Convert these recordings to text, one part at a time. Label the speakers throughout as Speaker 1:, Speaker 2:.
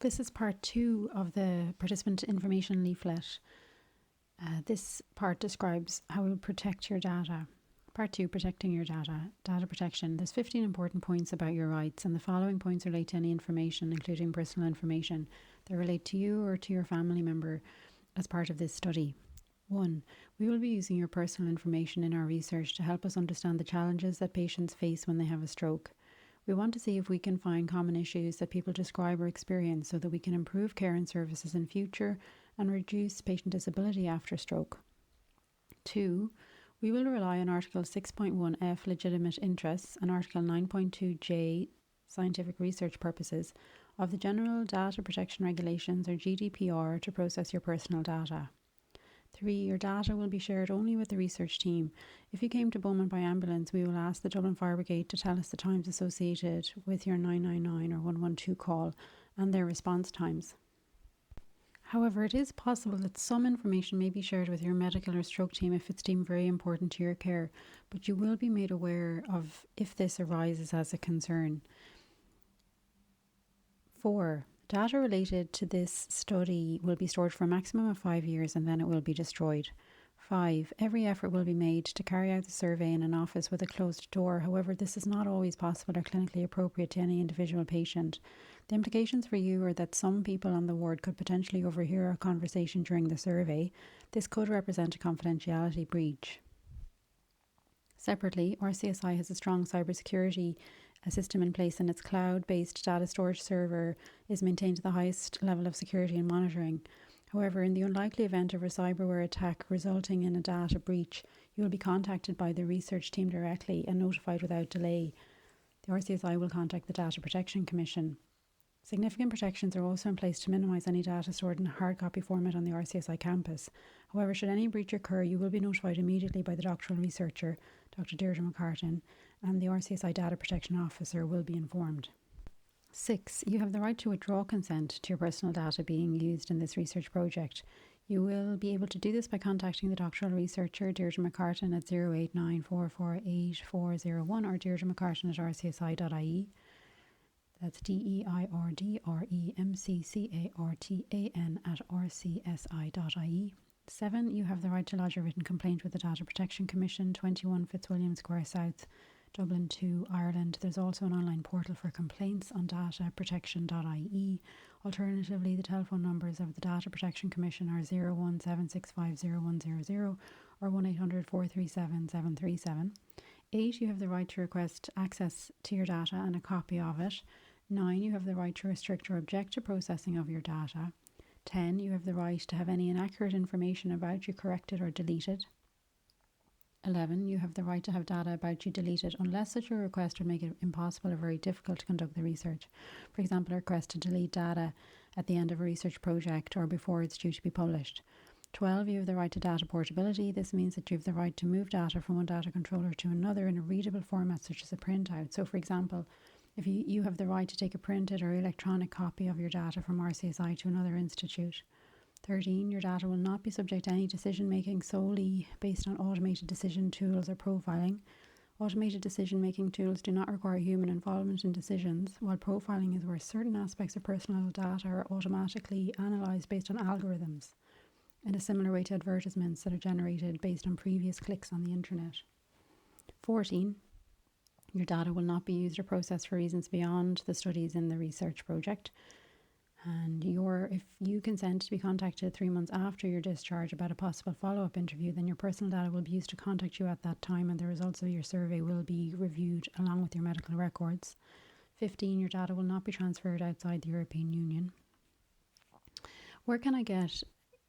Speaker 1: This is part 2 of the participant information leaflet. This part describes how we protect your data. Part 2, protecting your data. Data protection. There's 15 important points about your rights, and the following points relate to any information, including personal information, that relate to you or to your family member as part of this study. 1. We will be using your personal information in our research to help us understand the challenges that patients face when they have a stroke. We want to see if we can find common issues that people describe or experience so that we can improve care and services in future and reduce patient disability after stroke. 2. We will rely on Article 6.1F legitimate interests and Article 9.2J scientific research purposes of the General Data Protection Regulations or GDPR to process your personal data. 3. Your data will be shared only with the research team. If you came to Bowman by ambulance, we will ask the Dublin Fire Brigade to tell us the times associated with your 999 or 112 call and their response times. However, it is possible that some information may be shared with your medical or stroke team if it's deemed very important to your care, but you will be made aware of if this arises as a concern. 4. Data related to this study will be stored for a maximum of 5 years and then it will be destroyed. 5. Every effort will be made to carry out the survey in an office with a closed door. However, this is not always possible or clinically appropriate to any individual patient. The implications for you are that some people on the ward could potentially overhear our conversation during the survey. This could represent a confidentiality breach. Separately, RCSI has a strong cybersecurity system in place, and its cloud-based data storage server is maintained to the highest level of security and monitoring. However, in the unlikely event of a cyberware attack resulting in a data breach, you will be contacted by the research team directly and notified without delay. The RCSI will contact the Data Protection Commission. Significant protections are also in place to minimise any data stored in a hard copy format on the RCSI campus. However, should any breach occur, you will be notified immediately by the doctoral researcher, Dr. Deirdre McCartan, and the RCSI Data Protection Officer will be informed. 6. You have the right to withdraw consent to your personal data being used in this research project. You will be able to do this by contacting the doctoral researcher, Deirdre McCartan, at 089 448 or Deirdre McCartan at rcsi.ie. That's DEIRDREMCCARTAN at rcsi.ie. 7. You have the right to lodge a written complaint with the Data Protection Commission, 21 Fitzwilliam Square South, Dublin 2, Ireland. There's also an online portal for complaints on dataprotection.ie. Alternatively, the telephone numbers of the Data Protection Commission are 017650100 or 1800 437 737. 8. You have the right to request access to your data and a copy of it. 9. You have the right to restrict or object to processing of your data. 10. You have the right to have any inaccurate information about you corrected or deleted. 11. You have the right to have data about you deleted unless such a request would make it impossible or very difficult to conduct the research. For example, a request to delete data at the end of a research project or before it's due to be published. 12. You have the right to data portability. This means that you have the right to move data from one data controller to another in a readable format such as a printout. So, for example, if you have the right to take a printed or electronic copy of your data from RCSI to another institute. 13. Your data will not be subject to any decision making solely based on automated decision tools or profiling. Automated decision making tools do not require human involvement in decisions, while profiling is where certain aspects of personal data are automatically analysed based on algorithms, in a similar way to advertisements that are generated based on previous clicks on the internet. 14. Your data will not be used or processed for reasons beyond the studies in the research project. And if you consent to be contacted 3 months after your discharge about a possible follow-up interview, then your personal data will be used to contact you at that time, and the results of your survey will be reviewed along with your medical records. 15. Your data will not be transferred outside the European Union. Where can I get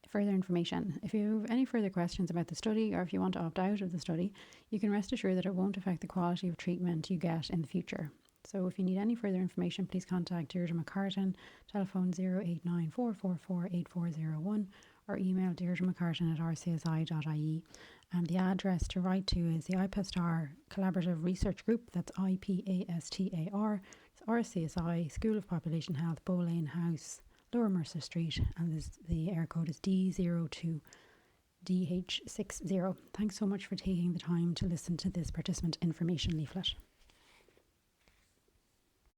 Speaker 1: further information? If you have any further questions about the study, or if you want to opt out of the study, you can rest assured that it won't affect the quality of treatment you get in the future. So if you need any further information, please contact Deirdre McCartan, telephone 089 444 8401 or email deirdremccartan@rcsi.ie. And the address to write to is the IPASTAR Collaborative Research Group, that's IPASTAR, it's RCSI, School of Population Health, Bowlane House, Lower Mercer Street, and the air code is D02DH60. Thanks so much for taking the time to listen to this participant information leaflet.